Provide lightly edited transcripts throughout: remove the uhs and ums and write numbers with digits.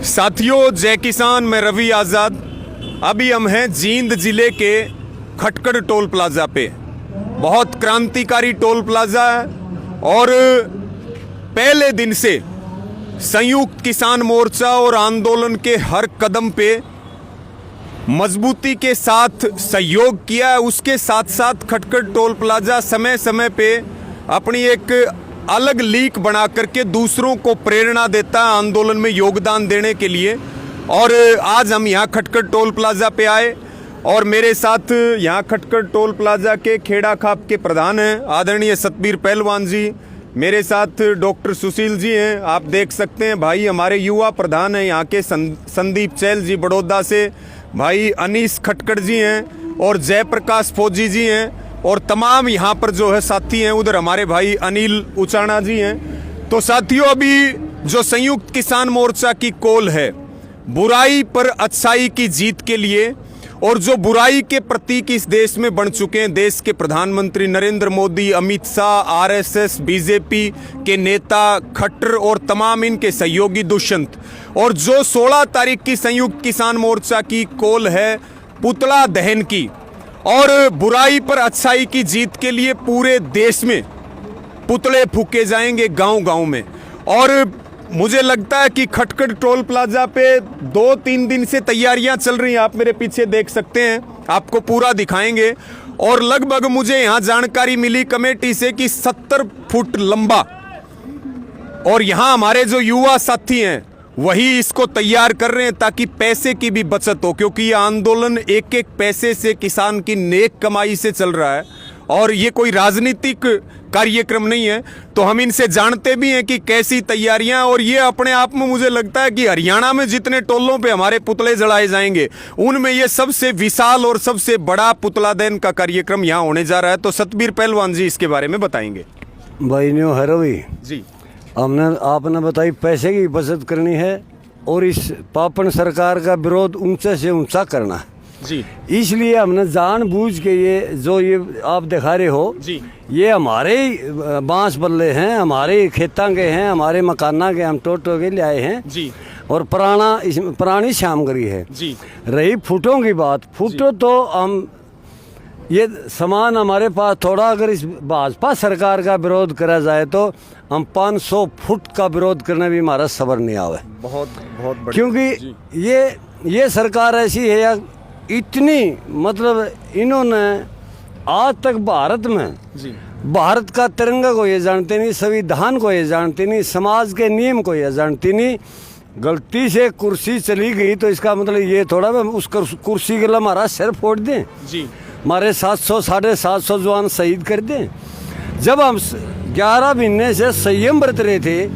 साथियों, जय किसान। मैं रवि आज़ाद। अभी हम हैं जींद जिले के खटकड़ टोल प्लाजा पे। बहुत क्रांतिकारी टोल प्लाजा है और पहले दिन से संयुक्त किसान मोर्चा और आंदोलन के हर कदम पे मजबूती के साथ सहयोग किया है। उसके साथ साथ खटकड़ टोल प्लाजा समय समय पे अपनी एक अलग लीक बना करके दूसरों को प्रेरणा देता है आंदोलन में योगदान देने के लिए। और आज हम यहाँ खटकड़ टोल प्लाजा पे आए और मेरे साथ यहाँ खटकड़ टोल प्लाजा के खेड़ा खाप के प्रधान हैं आदरणीय सतबीर पहलवान जी। मेरे साथ डॉक्टर सुशील जी हैं, आप देख सकते हैं। भाई हमारे युवा प्रधान हैं यहाँ के संदीप चैल जी बड़ौदा से। भाई अनीस खटकड़ जी हैं और जयप्रकाश फौजी जी हैं और तमाम यहाँ पर जो है साथी हैं। उधर हमारे भाई अनिल उचाना जी हैं। तो साथियों, अभी जो संयुक्त किसान मोर्चा की कॉल है बुराई पर अच्छाई की जीत के लिए, और जो बुराई के प्रतीक इस देश में बन चुके हैं देश के प्रधानमंत्री नरेंद्र मोदी, अमित शाह, आरएसएस, बीजेपी के नेता खट्टर और तमाम इनके सहयोगी दुष्यंत, और जो 16 तारीख की संयुक्त किसान मोर्चा की कॉल है पुतला दहन की, और बुराई पर अच्छाई की जीत के लिए पूरे देश में पुतले फूके जाएंगे गांव-गांव में। और मुझे लगता है कि खटकड़ टोल प्लाजा पे 2-3 दिन से तैयारियां चल रही हैं। आप मेरे पीछे देख सकते हैं, आपको पूरा दिखाएंगे। और लगभग मुझे यहां जानकारी मिली कमेटी से कि 70 फुट लंबा, और यहां हमारे जो युवा साथी हैं वही इसको तैयार कर रहे हैं ताकि पैसे की भी बचत हो, क्योंकि ये आंदोलन एक एक पैसे से किसान की नेक कमाई से चल रहा है और ये कोई राजनीतिक कार्यक्रम नहीं है। तो हम इनसे जानते भी हैं कि कैसी तैयारियां, और ये अपने आप में मुझे लगता है कि हरियाणा में जितने टोलों पे हमारे पुतले जलाए जाएंगे उनमें ये सबसे विशाल और सबसे बड़ा पुतला दहन का कार्यक्रम यहाँ होने जा रहा है। तो सतबीर पहलवान जी इसके बारे में बताएंगे। भाई न्यू हरवी जी, आपने बताई पैसे की बचत करनी है और इस पापन सरकार का विरोध ऊंचे से ऊंचा करना है जी। इसलिए हमने जानबूझ के ये आप दिखा रहे हो जी, ये हमारे बांस बल्ले हैं, हमारे खेता के हैं, हमारे मकाना के, हम टोटो के ले आए हैं जी। और पुरानी श्यामगरी है जी। रही फुटों की बात, फुटो तो हम ये सामान हमारे पास थोड़ा, अगर इस भाजपा सरकार का विरोध करा जाए तो हम 500 फुट का विरोध करने भी हमारा सब्र नहीं आवे। बहुत बहुत बढ़िया। क्योंकि ये सरकार ऐसी है या इतनी, मतलब इन्होंने आज तक भारत में जी, भारत का तिरंगा को ये जानते नहीं, संविधान को ये जानते नहीं, समाज के नियम को ये जानते नहीं। गलती से कुर्सी चली गई तो इसका मतलब ये थोड़ा उस कुर्सी के लिए हमारा सिर फोड़ दें जी, हमारे 700-750 जवान शहीद कर दें। जब हम 11 महीने से संयम बरत रहे थे,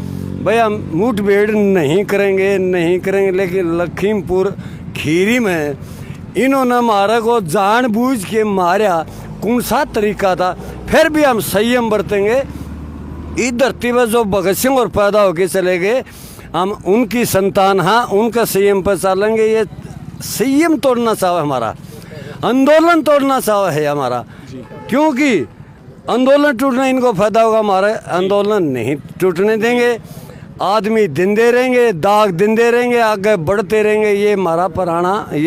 भाई हम मुठभेड़ नहीं करेंगे, लेकिन लखीमपुर खीरी में इन्होंने हमारे को जानबूझ के मारा। कौन सा तरीका था? फिर भी हम संयम बरतेंगे। इस धरती पर जो भगत सिंह और पैदा होके चले गए, हम उनकी संतान, हाँ उनका संयम पर चलेंगे। ये संयम तोड़ना चाहे हमारा, आंदोलन तोड़ना चाहे है हमारा, क्योंकि आंदोलन टूटना इनको फायदा होगा, हमारे आंदोलन नहीं टूटने देंगे। आदमी दिंदे रहेंगे, दाग दिंदे रहेंगे, आगे बढ़ते रहेंगे। ये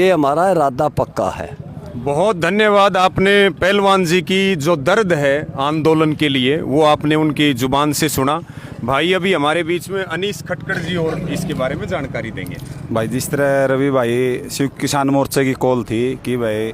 हमारा इरादा पक्का है। बहुत धन्यवाद। आपने पहलवान जी की जो दर्द है आंदोलन के लिए वो आपने उनकी जुबान से सुना। भाई अभी हमारे बीच में अनीस खटकड़ जी और इसके बारे में जानकारी देंगे। भाई जिस तरह रवि भाई संयुक्त किसान मोर्चे की कॉल थी कि भाई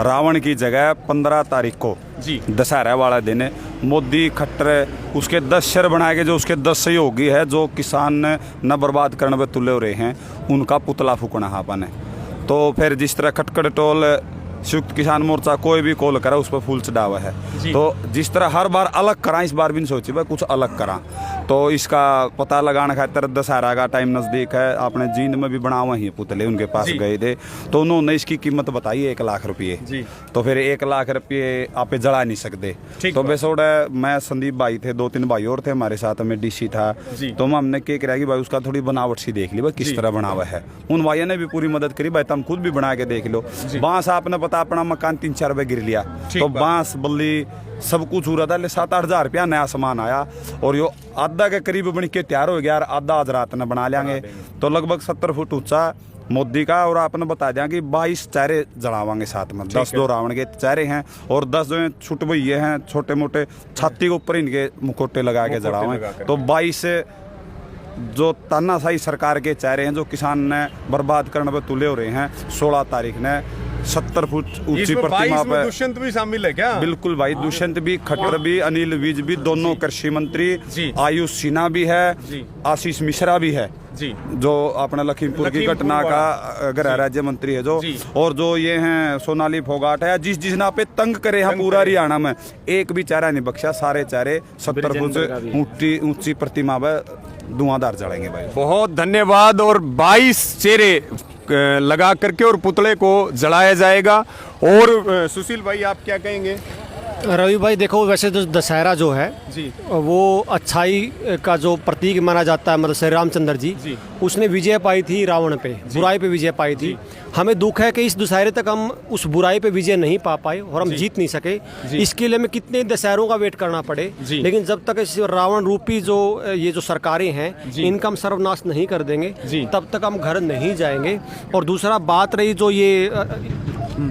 रावण की जगह 15 तारीख को जी, दशहरा वाला दिन है, मोदी खट्टर उसके 10 शर बना के जो उसके 10 सहयोगी है जो किसान न बर्बाद करने पर तुले हो रहे हैं, उनका पुतला फूकना है अपन है। तो फिर जिस तरह खटकड़ टोल संयुक्त किसान मोर्चा कोई भी कॉल करा उस पर फूल चढ़ावा है। तो जिस तरह हर बार अलग करा, इस बार भी नहीं सोची भाई कुछ अलग करा। तो इसका पता लगाने खातिर दशहरा का टाइम नज़दीक है, आपने जींद में भी बना हुआ ही पुतले उनके पास गए थे, तो उन्होंने इसकी कीमत बताई 1 लाख रुपये। तो फिर 1 लाख रुपये आप जला नहीं सकते। तो बेसोड़ मैं संदीप भाई थे, 2-3 भाई और थे हमारे साथ में, डीसी था। तो हमने क्या करा कि भाई उसका थोड़ी बनावट सी देख ली भाई किस तरह बना हुआ है। उन भाइयों ने भी पूरी मदद करी, भाई तुम खुद भी बना के देख लो। बांस आपने पता अपना मकान 3-4 रुपये गिर लिया, तो बांस बल्ली सब कुछ हो रहा था, ले 7-8 हज़ार रुपया नया सामान आया और यो आधा के करीब बन के तैयार हो गया, आधा आज रात ने बना लेंगे। तो लगभग 70 फुट ऊंचा मोदी का, और आपने बता दिया कि 22 चेहरे जड़ावांगे साथ में, 10 दो रावण के चेहरे हैं और 10 जो छुट भैये हैं छोटे मोटे, छाती के ऊपर इनके मुकोटे लगा के जड़ावे। तो 22 जो तानाशाही सरकार के चेहरे हैं जो किसान ने बर्बाद करने पर तुले हो रहे हैं। 16 तारीख ने 70 फुट ऊंची प्रतिमा पे दुष्यंत भी शामिल है क्या? बिल्कुल भाई, दुष्यंत भी, खट्टर भी, अनिल विज भी, दोनों कृषि मंत्री, आयुष सिन्हा भी है, आशीष मिश्रा भी है जी, जो अपने लखीमपुर की घटना का गृह राज्य मंत्री है जो, और जो ये हैं सोनाली फोगाट है। जिस जिसना पे तंग करे हैं पूरा हरियाणा में, एक भी चेहरा नहीं बख्शा, सारे चेहरे 70 फुट ऊंची प्रतिमा पे धुआंधार जड़ेंगे भाई। बहुत धन्यवाद। और 22 चेहरे लगा करके और पुतले को जलाया जाएगा। और सुशील भाई आप क्या कहेंगे? रवि भाई देखो, वैसे तो दशहरा जो है जी, वो अच्छाई का जो प्रतीक माना जाता है, मतलब श्री रामचंद्र जी, उसने विजय पाई थी रावण पे, बुराई पे विजय पाई थी। हमें दुख है कि इस दशहरे तक हम उस बुराई पे विजय नहीं पा पाए और हम जीत नहीं सके। इसके लिए हमें कितने दशहरों का वेट करना पड़े, लेकिन जब तक इस रावण रूपी जो ये जो सरकारें हैं इनका हम सर्वनाश नहीं कर देंगे तब तक हम घर नहीं जाएंगे। और दूसरा बात रही जो ये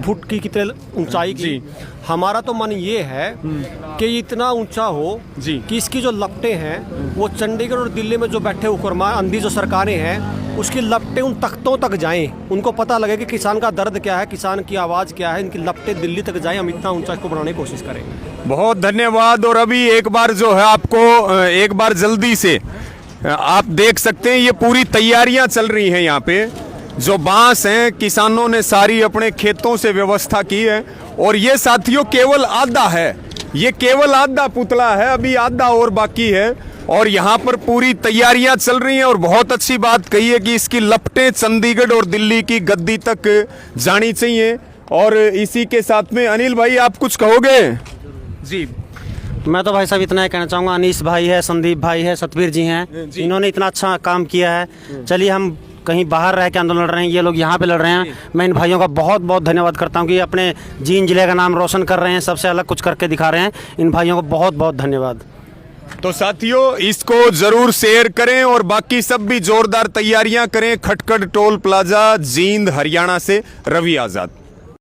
फुट की कितने ऊंचाई की, हमारा तो मन ये है कि इतना ऊंचा हो कि इसकी जो लपटें हैं वो चंडीगढ़ और दिल्ली में जो बैठे हुक्रमा अंधी जो सरकारें हैं उसकी लपटें उन तख्तों तक जाएं, उनको पता लगे कि किसान का दर्द क्या है, किसान की आवाज़ क्या है, इनकी लपटें दिल्ली तक जाएं। हम इतना ऊंचा इसको बनाने की कोशिश करेंगे। बहुत धन्यवाद। और अभी एक बार जो है आपको एक बार जल्दी से आप देख सकते हैं ये पूरी तैयारियां चल रही हैं। यहाँ पे जो बांस हैं किसानों ने सारी अपने खेतों से व्यवस्था की है, और ये साथियों केवल आधा है, ये केवल आधा पुतला है, अभी आधा और बाकी है। और यहाँ पर पूरी तैयारियां चल रही हैं। और बहुत अच्छी बात कही है कि इसकी लपटें चंडीगढ़ और दिल्ली की गद्दी तक जानी चाहिए। और इसी के साथ में अनिल भाई आप कुछ कहोगे? जी, मैं तो भाई साहब इतना ही कहना चाहूँगा, अनीस भाई है, संदीप भाई है, सतवीर जी हैं, इन्होंने इतना अच्छा काम किया है। चलिए हम कहीं बाहर रह के आंदोलन लड़ रहे हैं, ये लोग यहाँ पे लड़ रहे हैं। मैं इन भाइयों का बहुत बहुत धन्यवाद करता हूँ कि अपने जींद जिले का नाम रोशन कर रहे हैं, सबसे अलग कुछ करके दिखा रहे हैं। इन भाइयों को बहुत बहुत धन्यवाद। तो साथियों इसको जरूर शेयर करें और बाकी सब भी जोरदार तैयारियां करें। खटकड़ टोल प्लाजा, जींद, हरियाणा से रवि आजाद।